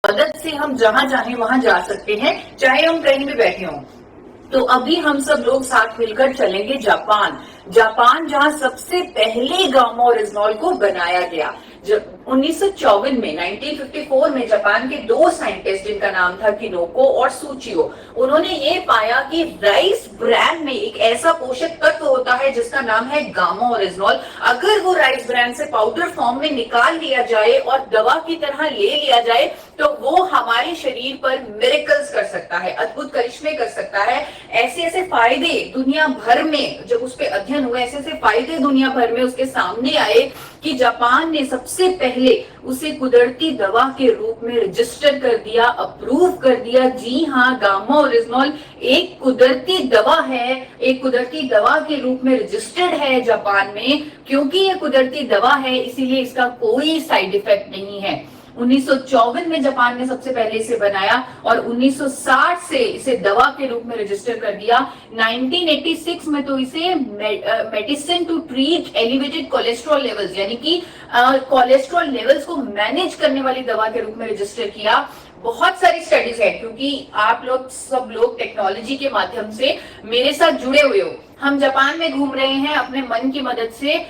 मदद से हम जहां चाहे वहां जा सकते हैं, चाहे हम कहीं भी बैठे हों। तो अभी हम सब लोग साथ मिलकर चलेंगे जापान। जापान जहां सबसे पहले गामा ओरिजिनॉल को बनाया गया। जब 1954 में 1954 में जापान के दो साइंटिस्ट जिनका नाम था किनोको और सूचियो, उन्होंने ये पाया कि राइस ब्रैन में एक ऐसा पोषक तत्व होता है जिसका नाम है गामा ओरिजिनॉल। अगर वो राइस ब्रैन से पाउडर फॉर्म में निकाल लिया जाए और दवा की तरह ले लिया जाए तो वो हमारे शरीर पर मिरेकल्स कर सकता है, अद्भुत करिश्मे कर सकता है। ऐसे ऐसे फायदे दुनिया भर में जब उस पर अध्ययन हुए, ऐसे ऐसे फायदे दुनिया भर में उसके सामने आए कि जापान ने सबसे पहले उसे कुदरती दवा के रूप में रजिस्टर कर दिया, अप्रूव कर दिया। जी हाँ, गामा ओरिजिनॉल एक कुदरती दवा है, एक कुदरती दवा के रूप में रजिस्टर्ड है जापान में। क्योंकि ये कुदरती दवा है इसीलिए इसका कोई साइड इफेक्ट नहीं है। 1954 में जापान ने सबसे पहले इसे बनाया और 1960 से इसे दवा के रूप में रजिस्टर कर दिया। 1986 में तो इसे medicine to treat elevated cholesterol levels, यानी कि कोलेस्ट्रॉल लेवल्स को मैनेज करने वाली दवा के रूप में रजिस्टर किया। बहुत सारी स्टडीज है, क्योंकि आप लोग सब लोग टेक्नोलॉजी के माध्यम से मेरे साथ जुड़े हुए हो। हम जापान में घूम रहे हैं अपने मन की मदद से।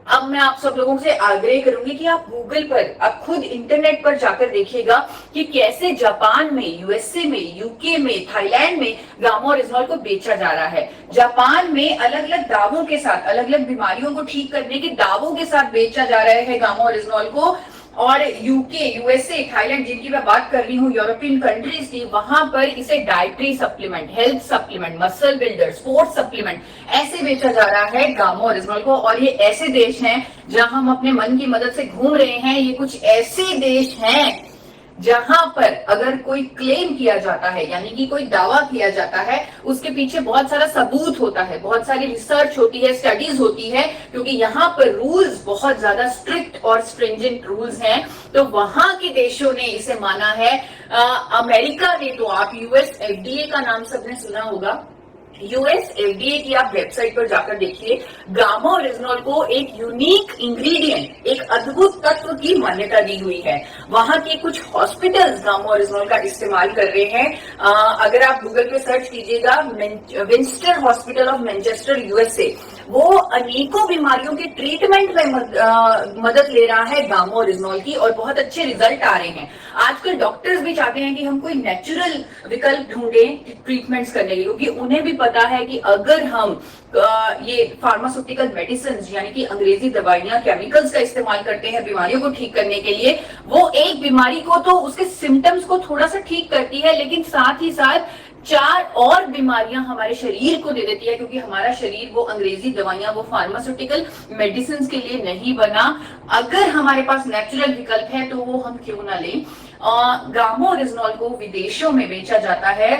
अब मैं आप सब लोगों से आग्रह करूंगी कि आप गूगल पर, आप खुद इंटरनेट पर जाकर देखिएगा कि कैसे जापान में, यूएसए में, यूके में, थाईलैंड में गामा ओरिजिनॉल को बेचा जा रहा है। जापान में अलग अलग दावों के साथ, अलग अलग बीमारियों को ठीक करने के दावों के साथ बेचा जा रहा है गामा ओरिजिनॉल को। और यूके, यूएसए, थाईलैंड जिनकी मैं बात कर रही हूँ, यूरोपियन कंट्रीज की, वहां पर इसे dietary supplement, health supplement, muscle builder, sports supplement ऐसे बेचा जा रहा है गामा ओरिजिनॉल को। और ये ऐसे देश हैं जहां हम अपने मन की मदद से घूम रहे हैं। ये कुछ ऐसे देश हैं जहां पर अगर कोई क्लेम किया जाता है, यानी कि कोई दावा किया जाता है, उसके पीछे बहुत सारा सबूत होता है, बहुत सारी रिसर्च होती है, स्टडीज होती है। क्योंकि यहाँ पर रूल्स बहुत ज्यादा स्ट्रिक्ट और स्ट्रिंजेंट रूल्स हैं, तो वहां के देशों ने इसे माना है। अमेरिका ने तो, आप यूएस एफडीए का नाम सबने सुना होगा, यूएस एफडीए की आप वेबसाइट पर जाकर देखिए, गामा ओरिजिनॉल को एक यूनिक इंग्रेडिएंट, एक अद्भुत तत्व की मान्यता दी हुई है। वहां के कुछ हॉस्पिटल्स गामा ओरिजिनॉल का इस्तेमाल कर रहे हैं। अगर आप गूगल पे सर्च कीजिएगा, विंस्टर हॉस्पिटल ऑफ मैनचेस्टर यूएसए, वो अनेकों बीमारियों के ट्रीटमेंट में मदद ले रहा है गामा ओरिजिनॉल की, और बहुत अच्छे रिजल्ट आ रहे हैं। आजकल डॉक्टर्स भी चाहते हैं कि हम कोई नेचुरल विकल्प ढूंढें ट्रीटमेंट्स करने के, क्योंकि उन्हें भी पता है कि अगर हम ये फार्मास्यूटिकल मेडिसिन, यानी कि अंग्रेजी दवाइयां, केमिकल्स का इस्तेमाल करते हैं बीमारियों को ठीक करने के लिए, वो एक बीमारी को तो उसके सिम्टम्स को थोड़ा सा ठीक करती है, लेकिन साथ ही साथ 4 और बीमारियां हमारे शरीर को दे देती है। क्योंकि हमारा शरीर वो अंग्रेजी दवाइयां, वो फार्मास्यूटिकल मेडिसिन के लिए नहीं बना। अगर हमारे पास नेचुरल विकल्प है तो वो हम क्यों ना लें। गामा ओरिजिनॉल को विदेशों में बेचा जाता है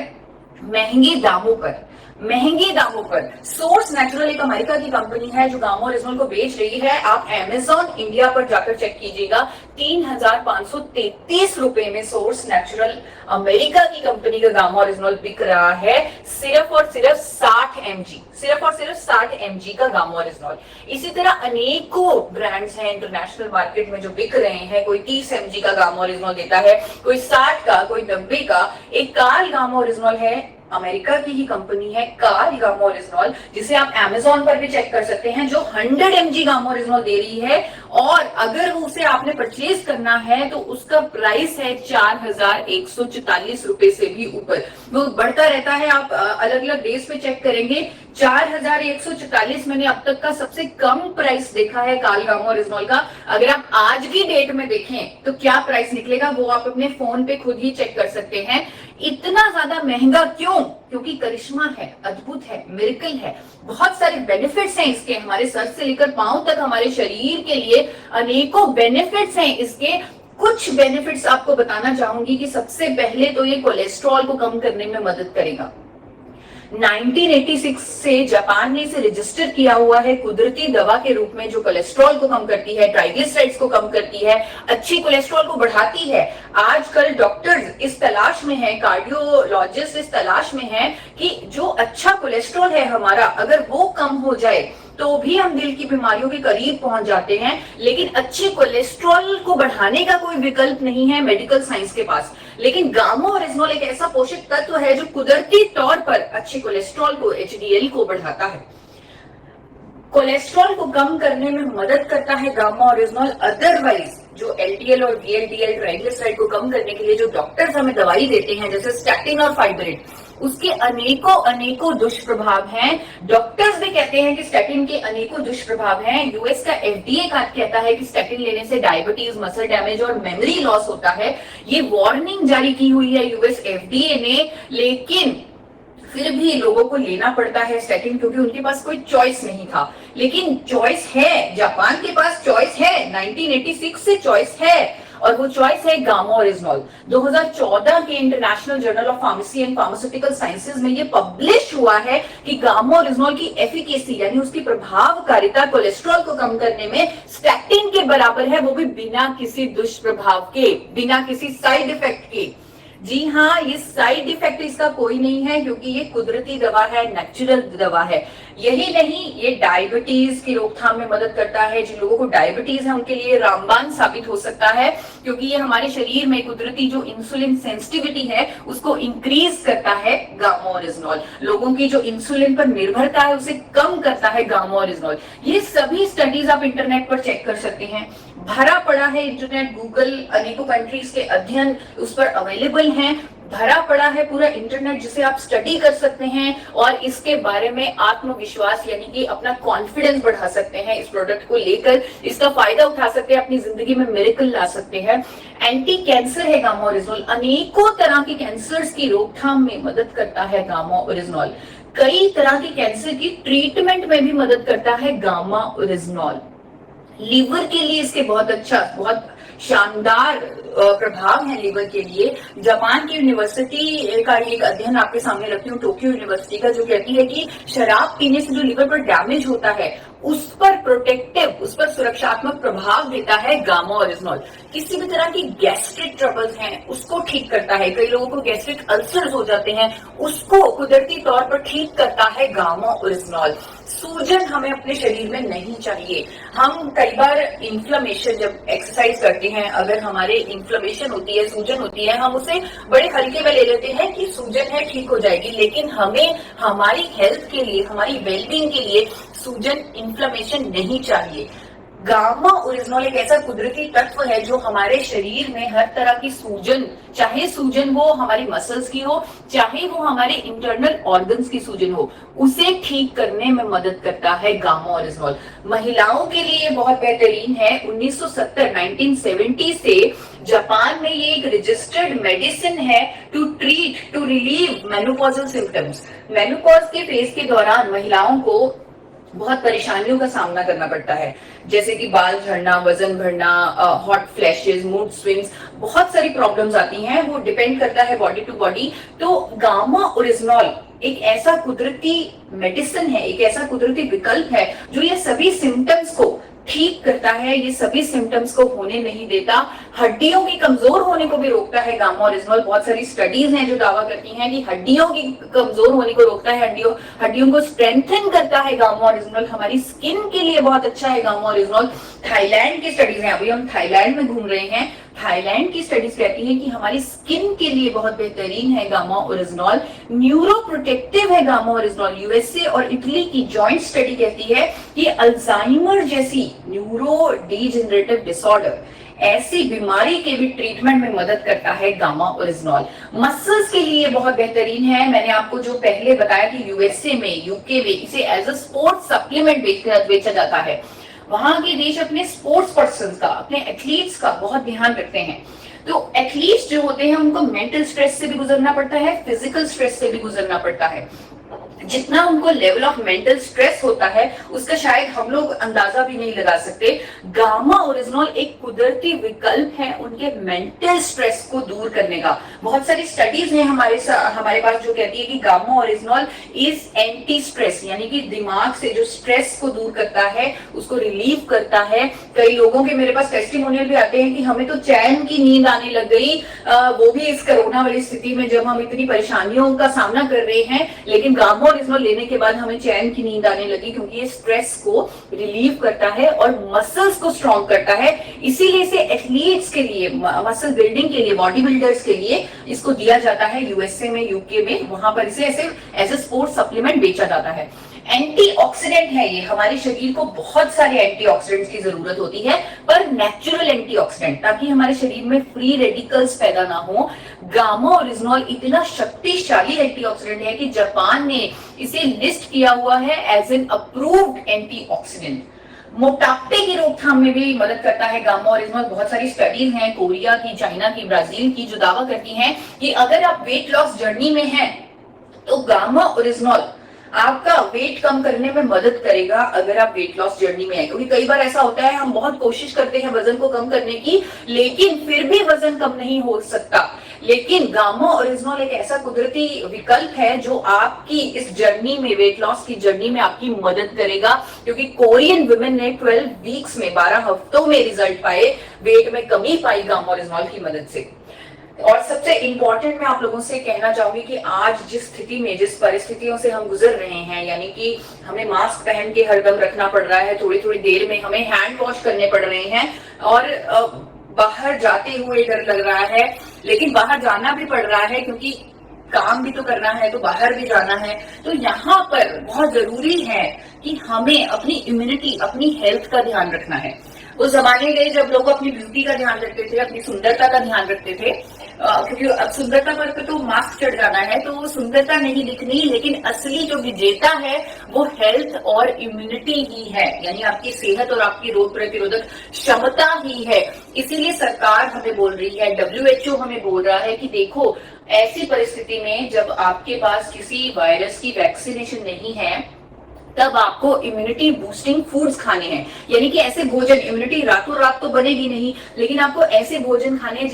महंगे दामों पर, महंगे दामों पर। सोर्स नेचुरल एक अमेरिका की कंपनी है जो गामा ओरिजिनॉल को बेच रही है। आप अमेजॉन इंडिया पर जाकर चेक कीजिएगा, 3,533 रुपए में सोर्स नेचुरल अमेरिका की कंपनी का गामा ओरिजिनॉल बिक रहा है, सिर्फ और सिर्फ 60 mg, सिर्फ और सिर्फ 60 mg का गामा ओरिजिनॉल। इसी तरह अनेकों ब्रांड्स हैं इंटरनेशनल मार्केट में जो बिक रहे हैं। कोई 30 mg का गामा ओरिजिनॉल देता है, कोई 60 का, कोई 90 का। एक कार्ल गामा ओरिजिनॉल है, अमेरिका की ही कंपनी है कार्ल गामा ओरिजिनॉल, जिसे आप अमेजॉन पर भी चेक कर सकते हैं, जो 100 mg गामा ओरिजिनॉल दे रही है। और अगर उसे आपने परचेज करना है तो उसका प्राइस है 4,144 रुपए से भी ऊपर। वो बढ़ता रहता है, आप अलग अलग डेज पे चेक करेंगे। 4,144 मैंने अब तक का सबसे कम प्राइस देखा है कार्ल गामा ओरिजिनॉल का। अगर आप आज की डेट में देखें तो क्या प्राइस निकलेगा वो आप अपने फोन पे खुद ही चेक कर सकते हैं। इतना ज्यादा महंगा क्यों? क्योंकि करिश्मा है, अद्भुत है, मिरेकल है, बहुत सारे बेनिफिट्स हैं इसके, हमारे सर से लेकर पांव तक हमारे शरीर के लिए अनेकों बेनिफिट्स हैं इसके। कुछ बेनिफिट्स आपको बताना चाहूंगी कि सबसे पहले तो ये कोलेस्ट्रॉल को कम करने में मदद करेगा। 1986 से जापान ने इसे रजिस्टर किया हुआ है कुदरती दवा के रूप में, जो कोलेस्ट्रॉल को कम करती है, ट्राइग्लिसराइड्स को कम करती है, अच्छी कोलेस्ट्रॉल को बढ़ाती है। आजकल डॉक्टर्स इस तलाश में हैं, कार्डियोलॉजिस्ट इस तलाश में हैं कि जो अच्छा कोलेस्ट्रॉल है हमारा, अगर वो कम हो जाए तो भी हम दिल की बीमारियों के करीब पहुंच जाते हैं। लेकिन अच्छे कोलेस्ट्रॉल को बढ़ाने का कोई विकल्प नहीं है मेडिकल साइंस के पास। लेकिन गामा ओरिजिनॉल एक ऐसा पोषक तत्व है जो कुदरती तौर पर अच्छे कोलेस्ट्रॉल को, एचडीएल को बढ़ाता है। कोलेस्ट्रॉल को कम करने में मदद करता है गामा ओरिजिनॉल। अदरवाइज जो एलडीएल और वीएलडीएल ट्राइग्लिसराइड को कम करने के लिए जो डॉक्टर्स हमें दवाई देते हैं, जैसे स्टैटिन और फाइब्रिड, उसके अनेकों दुष्प्रभाव हैं। डॉक्टर्स भी कहते हैं कि स्टैटिन के अनेकों दुष्प्रभाव हैं। यूएस का एफडीए कहता है कि स्टैटिन लेने से डायबिटीज, मसल डैमेज और मेमोरी लॉस होता है। ये वार्निंग जारी की हुई है यूएस एफडीए ने, लेकिन फिर भी लोगों को लेना पड़ता है स्टैटिन, क्योंकि उनके पास कोई चॉइस नहीं था। लेकिन चॉइस है, जापान के पास चॉइस है, 1986 से चॉइस है, और वो चॉइस है गामा ओरिजिनॉल। 2014 के international journal of pharmacy and pharmaceutical sciences में ये पब्लिश हुआ है कि गामा ओरिजिनॉल की एफिकेसी यानी उसकी प्रभावकारिता कोलेस्ट्रॉल को कम करने में स्टैटिन के बराबर है, वो भी बिना किसी दुष्प्रभाव के, बिना किसी साइड इफेक्ट के। जी हाँ, ये साइड इफेक्ट इसका कोई नहीं है, क्योंकि ये कुदरती दवा है, नेचुरल दवा है। यही नहीं, ये डायबिटीज की रोकथाम में मदद करता है। जिन लोगों को डायबिटीज है उनके लिए रामबाण साबित हो सकता है, क्योंकि ये हमारे शरीर में कुदरती जो इंसुलिन सेंसिटिविटी है उसको इंक्रीज करता है गामा ओरिजिनॉल। लोगों की जो इंसुलिन पर निर्भरता है उसे कम करता है गामा ओरिजिनॉल। ये सभी स्टडीज आप इंटरनेट पर चेक कर सकते हैं, भरा पड़ा है इंटरनेट, गूगल, अनेकों कंट्रीज के अध्ययन उस पर अवेलेबल हैं, भरा पड़ा है पूरा इंटरनेट, जिसे आप स्टडी कर सकते हैं और इसके बारे में आत्मविश्वास यानी कि अपना कॉन्फिडेंस बढ़ा सकते हैं। इस प्रोडक्ट को लेकर इसका फायदा उठा सकते हैं, अपनी जिंदगी में मिरेकल ला सकते हैं। एंटी कैंसर है गामा ओरिजिनॉल, अनेकों तरह के कैंसर्स की रोकथाम में मदद करता है गामा ओरिजिनॉल। कई तरह के कैंसर की ट्रीटमेंट में भी मदद करता है गामा ओरिजिनॉल। लीवर के लिए इसके बहुत शानदार प्रभाव है लीवर के लिए। जापान की यूनिवर्सिटी का एक अध्ययन आपके सामने रखती हूँ, टोक्यो यूनिवर्सिटी का, जो कहती है कि शराब पीने से जो लीवर पर डैमेज होता है उस पर प्रोटेक्टिव, उस पर सुरक्षात्मक प्रभाव देता है गामा ओरिजिनॉल। किसी भी तरह की गैस्ट्रिक ट्रबल्स हैं उसको ठीक करता है। कई लोगों को गैस्ट्रिक अल्सर्स हो जाते हैं, उसको कुदरती तौर पर ठीक करता है गामा ओरिजिनॉल। सूजन हमें अपने शरीर में नहीं चाहिए। हम कई बार इन्फ्लेमेशन, जब एक्सरसाइज करते हैं, अगर हमारे इन्फ्लेमेशन होती है, सूजन होती है, हम उसे बड़े हल्के में ले लेते हैं कि सूजन है, ठीक हो जाएगी। लेकिन हमें हमारी हेल्थ के लिए, हमारी वेलबींग के लिए सूजन, इन्फ्लेमेशन नहीं चाहिए। गामा ओरिजिनॉल एक ऐसा कुदरती तत्व है जो हमारे शरीर में हर तरह की सूजन, चाहे सूजन वो हमारी मसल्स की हो, चाहे वो हमारे इंटरनल ऑर्गन्स की सूजन हो, उसे ठीक करने में मदद करता है गामा ओरिजिनॉल। महिलाओं के लिए बहुत बेहतरीन है। 1970 से जापान में ये एक रजिस्टर्ड मेडिसिन है to treat, to relieve menopausal symptoms. Menopause के फेज के दौरान महिलाओं को बहुत परेशानियों का सामना करना पड़ता है, जैसे कि बाल झड़ना, वजन बढ़ना, हॉट फ्लैशेस, मूड स्विंग्स, बहुत सारी प्रॉब्लम्स आती हैं। वो डिपेंड करता है बॉडी टू बॉडी। तो गामा ओरिजिनॉल एक ऐसा कुदरती मेडिसिन है, एक ऐसा कुदरती विकल्प है जो ये सभी सिम्टम्स को ठीक करता है, ये सभी सिम्टम्स को होने नहीं देता, हड्डियों की कमजोर होने को भी रोकता है गामा ओरिजिनॉल। बहुत सारी स्टडीज हैं जो दावा करती हैं कि हड्डियों की कमजोर होने को रोकता है, हड्डियों को स्ट्रेंथन करता है गामा ओरिजिनॉल। हमारी स्किन के लिए बहुत अच्छा है गामा ओरिजिनॉल। थाईलैंड की स्टडीज हैं, अभी हम थाईलैंड में घूम रहे हैं, थाईलैंड की स्टडीज कहती है कि हमारी स्किन के लिए बहुत बेहतरीन है गामा ओरिजिनॉल। न्यूरो प्रोटेक्टिव है गामा ओरिजिनॉल। यूएसए और इटली की जॉइंट स्टडी कहती है कि अल्जाइमर जैसी न्यूरो डीजेनरेटिव डिसऑर्डर, ऐसी बीमारी के भी ट्रीटमेंट में मदद करता है गामा ओरिजिनॉल। मसल्स के लिए बहुत बेहतरीन है। मैंने आपको जो पहले बताया कि यूएसए में, यूके में इसे एज अ स्पोर्ट्स सप्लीमेंट बेचा जाता है। वहां के देश अपने स्पोर्ट्स पर्सन का, अपने एथलीट्स का बहुत ध्यान रखते हैं। तो एथलीट्स जो होते हैं उनको मेंटल स्ट्रेस से भी गुजरना पड़ता है, फिजिकल स्ट्रेस से भी गुजरना पड़ता है। जितना उनको लेवल ऑफ मेंटल स्ट्रेस होता है उसका शायद हम लोग अंदाजा भी नहीं लगा सकते। गामा ओरिजिनॉल एक कुदरती विकल्प है उनके मेंटल स्ट्रेस को दूर करने का। बहुत सारी स्टडीज हैं हमारे पास जो कहती है कि gamma oryzanol is anti stress, यानी कि दिमाग से जो स्ट्रेस को दूर करता है, उसको रिलीव करता है। कई लोगों के मेरे पास टेस्टिमोनियल भी आते हैं कि हमें तो चैन की नींद आने लग गई, वो भी इस कोरोना वाली स्थिति में जब हम इतनी परेशानियों का सामना कर रहे हैं, लेकिन गामा ओरिजिनल लेने के बाद हमें चैन की नींद आने लगी, क्योंकि ये स्ट्रेस को रिलीव करता है और मसल्स को स्ट्रॉन्ग करता है। इसीलिए इसे एथलीट्स के लिए, मसल बिल्डिंग के लिए, बॉडी बिल्डर्स के लिए इसको दिया जाता है। यूएसए में, यूके में, वहां पर इसे ऐसे एज ए स्पोर्ट सप्लीमेंट बेचा जाता है। एंटीऑक्सीडेंट है ये, हमारे शरीर को बहुत सारे एंटीऑक्सीडेंट्स की जरूरत होती है, पर नेचुरल एंटीऑक्सीडेंट, ताकि हमारे शरीर में फ्री रेडिकल्स पैदा ना हो। गामा ओरिजिनल इतना शक्तिशाली एंटीऑक्सीडेंट है कि जापान ने इसे लिस्ट किया हुआ है एज एन अप्रूव्ड एंटीऑक्सीडेंट। मोटापे की रोकथाम में भी मदद करता है गामा ओरिजिनल। बहुत सारी स्टडीज हैं कोरिया की, चाइना की, ब्राजील की, जो दावा करती हैं कि अगर आप वेट लॉस जर्नी में हैं तो गामा ओरिजिनल आपका वेट कम करने में मदद करेगा, अगर आप वेट लॉस जर्नी में है। क्योंकि कई बार ऐसा होता है, हम बहुत कोशिश करते हैं वजन को कम करने की, लेकिन फिर भी वजन कम नहीं हो सकता। लेकिन गामा ओरिजिनल एक ऐसा कुदरती विकल्प है जो आपकी इस जर्नी में, वेट लॉस की जर्नी में आपकी मदद करेगा। क्योंकि कोरियन वुमेन ने 12 वीक्स में, 12 हफ्तों में रिजल्ट पाए, वेट में कमी पाई गामा ओरिजिनल की मदद से। और सबसे इंपॉर्टेंट मैं आप लोगों से कहना चाहूंगी कि आज जिस स्थिति में, जिस परिस्थितियों से हम गुजर रहे हैं, यानी कि हमें मास्क पहन के हरदम रखना पड़ रहा है, थोड़ी थोड़ी देर में हमें हैंड वॉश करने पड़ रहे हैं, और बाहर जाते हुए डर लग रहा है, लेकिन बाहर जाना भी पड़ रहा है क्योंकि काम भी तो करना है, तो बाहर भी जाना है। तो यहाँ पर बहुत जरूरी है कि हमें अपनी इम्यूनिटी, अपनी हेल्थ का ध्यान रखना है। वो जमाने गए जब लोग अपनी ब्यूटी का ध्यान रखते थे, अपनी सुंदरता का ध्यान रखते थे, क्योंकि अब सुंदरता पर तो मास्क चढ़ जाना है, तो वो सुंदरता नहीं दिखनी, लेकिन असली जो विजेता है वो हेल्थ और इम्यूनिटी ही है, यानी आपकी सेहत और आपकी रोग प्रतिरोधक क्षमता ही है। इसीलिए सरकार हमें बोल रही है, WHO हमें बोल रहा है कि देखो, ऐसी परिस्थिति में जब आपके पास किसी वायरस की वैक्सीनेशन नहीं है, तब आपको इम्यूनिटी बूस्टिंग फूड्स खाने हैं। यानी कि ऐसे भोजन, इम्यूनिटी रातों रात तो बनेगी नहीं, लेकिन आपको ऐसे भोजन खाने हैं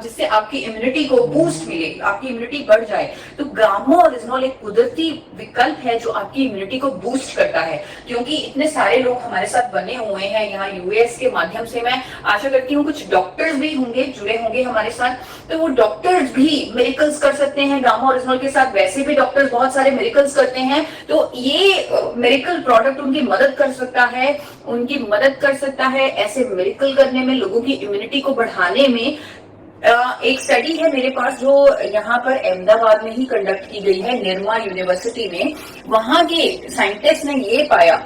जिससे आपकी इम्यूनिटी को बूस्ट मिले, आपकी इम्यूनिटी बढ़ जाए। तो गामा ओरिजिनल एक कुदरती विकल्प है जो आपकी इम्यूनिटी को बूस्ट करता है। क्योंकि इतने सारे लोग हमारे साथ बने हुए हैं यहाँ यूएस के माध्यम से, मैं आशा करती हूँ कुछ डॉक्टर्स भी होंगे, जुड़े होंगे हमारे साथ, तो वो डॉक्टर्स भी मिरेकल्स कर सकते हैं गामा ओरिजिनल के साथ। वैसे भी डॉक्टर्स बहुत सारे मिरेकल्स करते हैं, तो ये मिरेकल प्रोडक्ट उनकी मदद कर सकता है, उनकी मदद कर सकता है ऐसे मिरेकल करने में, लोगों की इम्यूनिटी को बढ़ाने में। एक स्टडी है मेरे पास जो यहाँ पर अहमदाबाद में ही कंडक्ट की गई है, निर्मा यूनिवर्सिटी में। वहां के साइंटिस्ट ने ये पाया,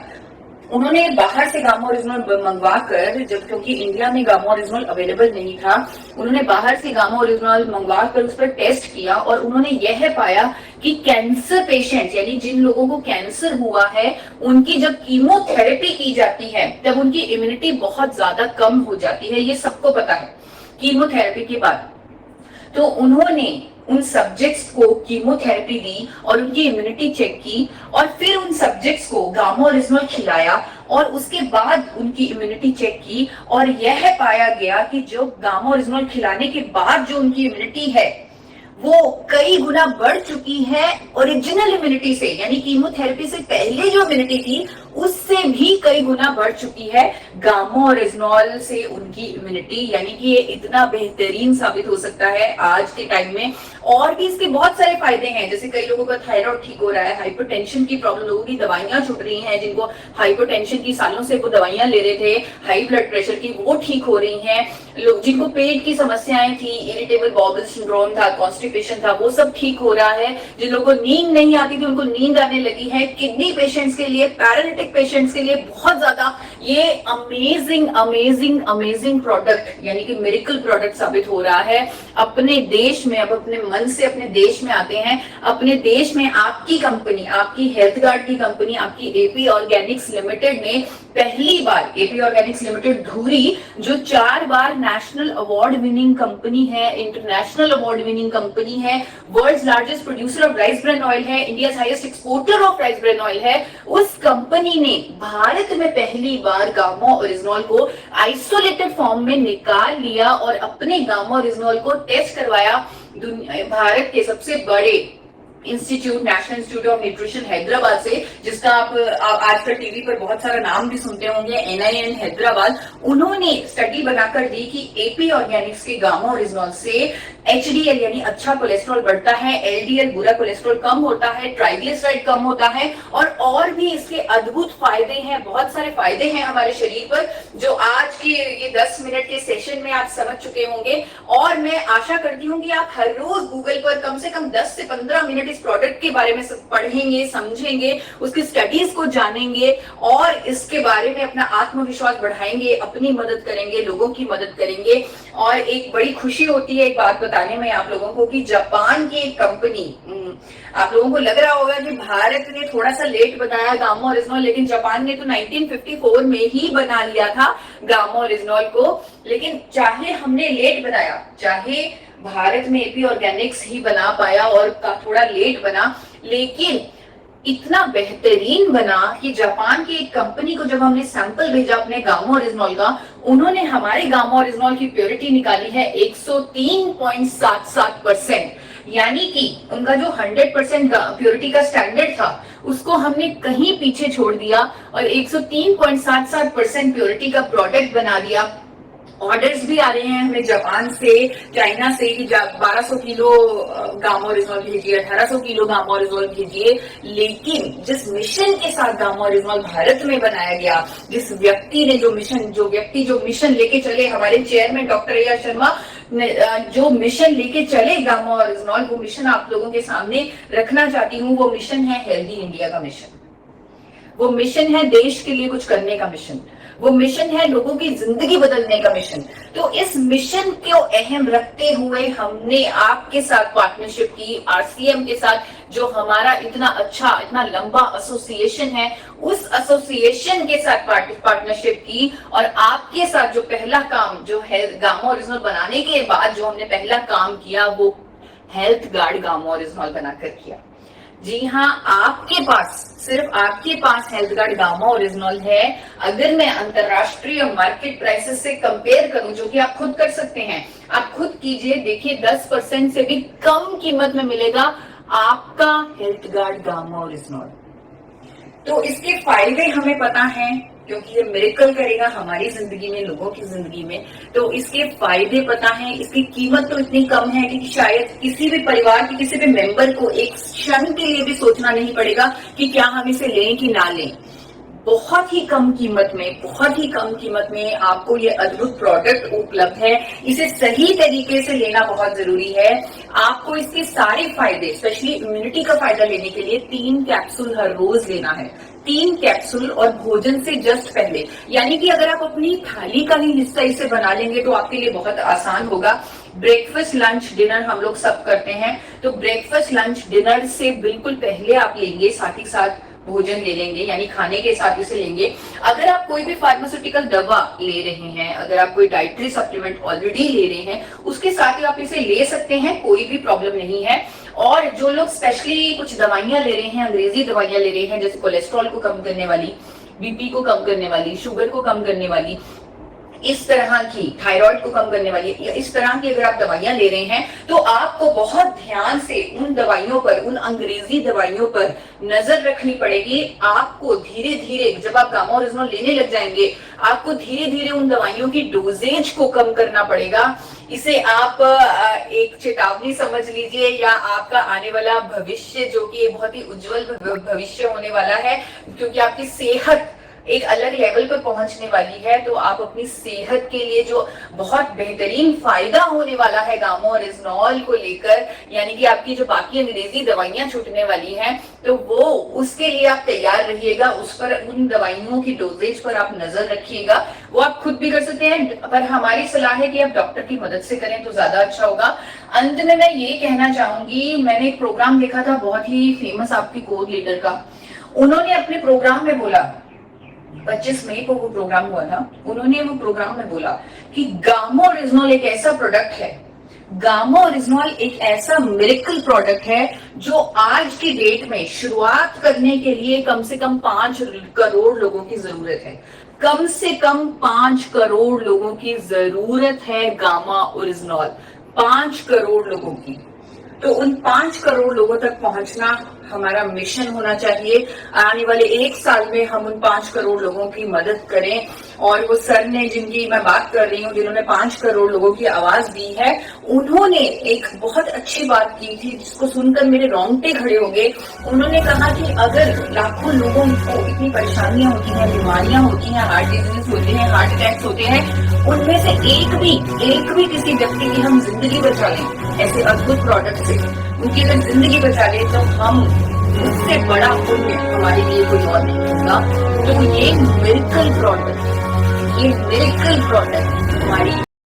उन्होंने बाहर से गामा ओरिजिनल मंगवा कर, जब क्योंकि इंडिया में गामा ओरिजिनल अवेलेबल नहीं था, उन्होंने बाहर से गामा ओरिजिनल मंगवा कर उस पर टेस्ट किया, और उन्होंने यह पाया कि कैंसर पेशेंट्स, यानी जिन लोगों को कैंसर हुआ है, उनकी जब कीमोथेरेपी की जाती है तब उनकी इम्यूनिटी बहुत ज्यादा कम हो जाती है। ये सबको पता है कीमोथेरेपी के बाद। तो उन्होंने उन सब्जेक्ट्स को कीमोथेरेपी दी और उनकी इम्यूनिटी चेक की, और फिर उन सब्जेक्ट्स को गामा ओरिजिनल खिलाया और उसके बाद उनकी इम्यूनिटी चेक की, और यह पाया गया कि जो गामा ओरिजिनल खिलाने के बाद जो उनकी इम्यूनिटी है वो कई गुना बढ़ चुकी है ओरिजिनल इम्यूनिटी से, यानी कीमोथेरेपी से पहले जो इम्यूनिटी थी उससे भी कई गुना बढ़ चुकी है गामा ओरिजिनल से उनकी इम्यूनिटी। यानी कि ये इतना बेहतरीन साबित हो सकता है आज के टाइम में। और भी इसके बहुत सारे फायदे हैं, जैसे कई लोगों का थायराइड ठीक हो रहा है, हाइपरटेंशन की प्रॉब्लम, लोगों की दवाइयां छूट रही हैं, जिनको हाइपरटेंशन की सालों से वो दवाइयां ले रहे थे, हाई ब्लड प्रेशर की, वो ठीक हो रही हैं। लोग जिनको पेट की समस्याएं थी, इरिटेबल बाउल सिंड्रोम था, कॉन्स्टिपेशन था, वो सब ठीक हो रहा है। जिन लोगों को नींद नहीं आती थी उनको नींद आने लगी है। किडनी पेशेंट्स के लिए, पैरालिटिक पेशेंट्स के लिए बहुत ज्यादा ये अमेजिंग अमेजिंग अमेजिंग प्रोडक्ट, यानी कि मिरेकल प्रोडक्ट साबित हो रहा है अपने देश में। अब अपने मन से अपने देश में आते हैं, अपने देश में आपकी कंपनी, आपकी हेल्थ गार्ड की कंपनी, आपकी एपी ऑर्गेनिक्स लिमिटेड ने पहली बार, एपी ऑर्गेनिक्स लिमिटेड धुरी, जो 4 बार नेशनल अवार्ड विनिंग कंपनी है, इंटरनेशनल अवार्ड विनिंग कंपनी है, world's largest producer of rice bran oil है, India highest exporter of rice bran oil है, उस कंपनी ने भारत में पहली बार गामा ओरिजिनल को आइसोलेटेड फॉर्म में निकाल लिया और अपने गामा ओरिजिनल को टेस्ट करवाया भारत के सबसे बड़े institute, national institute of nutrition Hyderabad से, जिसका आप आजकल टीवी पर बहुत सारा नाम भी सुनते होंगे, NIN हैदराबाद, उन्होंने स्टडी बनाकर दी कि एपी ऑर्गेनिक्स के गामा ओरिजिनॉल से HDL यानी अच्छा कोलेस्ट्रॉल बढ़ता है, LDL बुरा कोलेस्ट्रॉल कम होता है, ट्राइग्लिसराइड कम होता है, और भी इसके अद्भुत फायदे हैं, बहुत सारे फायदे हैं हमारे शरीर पर, जो आज के ये 10 मिनट के सेशन में आप समझ चुके होंगे। और मैं आशा करती हूँ कि आप हर रोज गूगल पर कम से कम 10 से 15 मिनट इस प्रोडक्ट के बारे में पढ़ेंगे, समझेंगे, उसकी स्टडीज को जानेंगे और इसके बारे में अपना आत्मविश्वास बढ़ाएंगे, अपनी मदद करेंगे, लोगों की मदद करेंगे। और एक बड़ी खुशी होती है एक बात बताने में आप लोगों को कि जापान की एक कंपनी, आप लोगों को लग रहा होगा कि भारत ने थोड़ा सा लेट बनाया गामा ओरिजिनॉल, लेकिन जापान ने तो 1954 में ही बना लिया था गामा ओरिजिनॉल को। लेकिन चाहे हमने लेट बनाया, चाहे भारत में एपी ऑर्गेनिक्स ही बना पाया और थोड़ा लेट बना, लेकिन इतना बेहतरीन बना कि जापान की एक कंपनी को जब हमने सैंपल भेजा अपने गामा ओरिजिनॉल का, उन्होंने हमारे गामा ओरिजिनॉल की प्योरिटी निकाली है 103.77%, यानी कि उनका जो 100% प्योरिटी का स्टैंडर्ड था उसको हमने कहीं पीछे छोड़ दिया और 103.77% प्योरिटी का प्रोडक्ट बना दिया। ऑर्डर्स भी आ रहे हैं हमें जापान से, चाइना से कि 1200 किलो गामा ओरिजिनॉल भेजिए, 1800 किलो गामा ओरिजिनॉल भेजिए। लेकिन जिस मिशन के साथ गामा ओरिजिनॉल भारत में बनाया गया, जिस व्यक्ति ने जो मिशन लेके चले, हमारे चेयरमैन डॉक्टर A.R. शर्मा जो मिशन लेके चले गामा ओरिजिनॉल, वो मिशन आप लोगों के सामने रखना चाहती हूँ। वो मिशन है हेल्दी इंडिया का मिशन, वो मिशन है देश के लिए कुछ करने का मिशन, वो मिशन है लोगों की जिंदगी बदलने का मिशन। तो इस मिशन को अहम रखते हुए हमने आपके साथ पार्टनरशिप की, RCM के साथ, जो हमारा इतना अच्छा, इतना लंबा एसोसिएशन है, उस एसोसिएशन के साथ पार्टनरशिप की। और आपके साथ जो पहला काम, जो है गामा ओरिजिनॉल बनाने के बाद जो हमने पहला काम किया, वो हेल्थ गार्ड गामा ओरिजिनॉल बनाकर किया। जी हाँ, आपके पास, सिर्फ आपके पास हेल्थ गार्ड गामा ओरिजिनॉल है। अगर मैं अंतरराष्ट्रीय मार्केट प्राइसेस से कंपेयर करूं, जो कि आप खुद कर सकते हैं, आप खुद कीजिए, देखिए 10% से भी कम कीमत में मिलेगा आपका हेल्थ गार्ड गामा ओरिजिनॉल। तो इसके फायदे हमें पता हैं, क्योंकि ये मिरेकल करेगा हमारी जिंदगी में, लोगों की जिंदगी में। तो इसके फायदे पता है, इसकी कीमत तो इतनी कम है कि शायद किसी भी परिवार के किसी भी मेंबर को एक क्षण के लिए भी सोचना नहीं पड़ेगा कि क्या हम इसे लें कि ना लें। बहुत ही कम कीमत में, बहुत ही कम कीमत में आपको ये अद्भुत प्रोडक्ट उपलब्ध है। इसे सही तरीके से लेना बहुत जरूरी है। आपको इसके सारे फायदे, स्पेशली इम्यूनिटी का फायदा लेने के लिए 3 कैप्सूल हर रोज लेना है, 3 कैप्सूल, और भोजन से जस्ट पहले। यानी कि अगर आप अपनी थाली का ही हिस्सा इसे बना लेंगे तो आपके लिए बहुत आसान होगा। ब्रेकफास्ट, लंच, डिनर हम लोग सब करते हैं, तो ब्रेकफास्ट, लंच, डिनर से बिल्कुल पहले आप लेंगे, साथ ही साथ भोजन ले लेंगे, यानी खाने के साथ इसे लेंगे। अगर आप कोई भी फार्मास्यूटिकल दवा ले रहे हैं, अगर आप कोई डाइटरी सप्लीमेंट ऑलरेडी ले रहे हैं, उसके साथ ही आप इसे ले सकते हैं, कोई भी प्रॉब्लम नहीं है। और जो लोग स्पेशली कुछ दवाइयां ले रहे हैं, अंग्रेजी दवाइयां ले रहे हैं, जैसे कोलेस्ट्रॉल को कम करने वाली, BP को कम करने वाली, शुगर को कम करने वाली, इस तरह की, थायराइड को कम करने वाली, इस तरह की अगर आप दवाइयां ले रहे हैं, तो आपको बहुत ध्यान से उन दवाइयों पर, उन अंग्रेजी दवाइयों पर नजर रखनी पड़ेगी। आपको धीरे धीरे, जब आप गामा ओरिजिनॉल लेने लग जाएंगे, आपको धीरे धीरे उन दवाइयों की डोजेज को कम करना पड़ेगा। इसे आप एक चेतावनी समझ लीजिए, या आपका आने वाला भविष्य, जो कि बहुत ही उज्जवल भविष्य होने वाला है, क्योंकि आपकी सेहत एक अलग लेवल पर पहुंचने वाली है। तो आप अपनी सेहत के लिए जो बहुत बेहतरीन फायदा होने वाला है गामा ओरिजिनॉल को लेकर, यानी कि आपकी जो बाकी अंग्रेजी दवाइयां छूटने वाली हैं, तो वो, उसके लिए आप तैयार रहिएगा। उस पर, उन दवाइयों की डोजेज पर आप नजर रखिएगा। वो आप खुद भी कर सकते हैं, पर हमारी सलाह है कि आप डॉक्टर की मदद से करें तो ज्यादा अच्छा होगा। अंत में मैं ये कहना चाहूंगी, मैंने एक प्रोग्राम देखा था बहुत ही फेमस आपकी कोर लीडर का। उन्होंने अपने प्रोग्राम में बोला, 25 मई को वो प्रोग्राम हुआ था, उन्होंने वो प्रोग्राम में बोला कि गामा ओरिजिनॉल एक ऐसा प्रोडक्ट है, गामा ओरिजिनॉल एक ऐसा मिरेकल प्रोडक्ट है जो आज की डेट में शुरुआत करने के लिए कम से कम 5 करोड़ लोगों की जरूरत है। कम से कम 5 करोड़ लोगों की जरूरत है गामा ओरिजिनॉल, 5 करोड़ लोगों की। तो उन 5 करोड़ लोगों तक पहुंचना हमारा मिशन होना चाहिए। आने वाले 1 साल में हम उन 5 करोड़ लोगों की मदद करें। और वो सर ने, जिनकी मैं बात कर रही हूँ, जिन्होंने 5 करोड़ लोगों की आवाज दी है, उन्होंने एक बहुत अच्छी बात की थी जिसको सुनकर मेरे रोंगटे खड़े हो गए। उन्होंने कहा कि अगर लाखों लोगों को इतनी परेशानियां होती हैं, बीमारियां होती हैं, हार्ट डिजीज होते हैं, हार्ट अटैक्स होते हैं, उनमें से एक भी किसी व्यक्ति की हम जिंदगी बचा लें ऐसे अद्भुत प्रोडक्ट से, उनकी अगर जिंदगी बचा ले, तो हम, उससे बड़ा पुण्य हमारे लिए कोई और नहीं होगा। तो ये मिरेकल प्रोडक्ट हमारी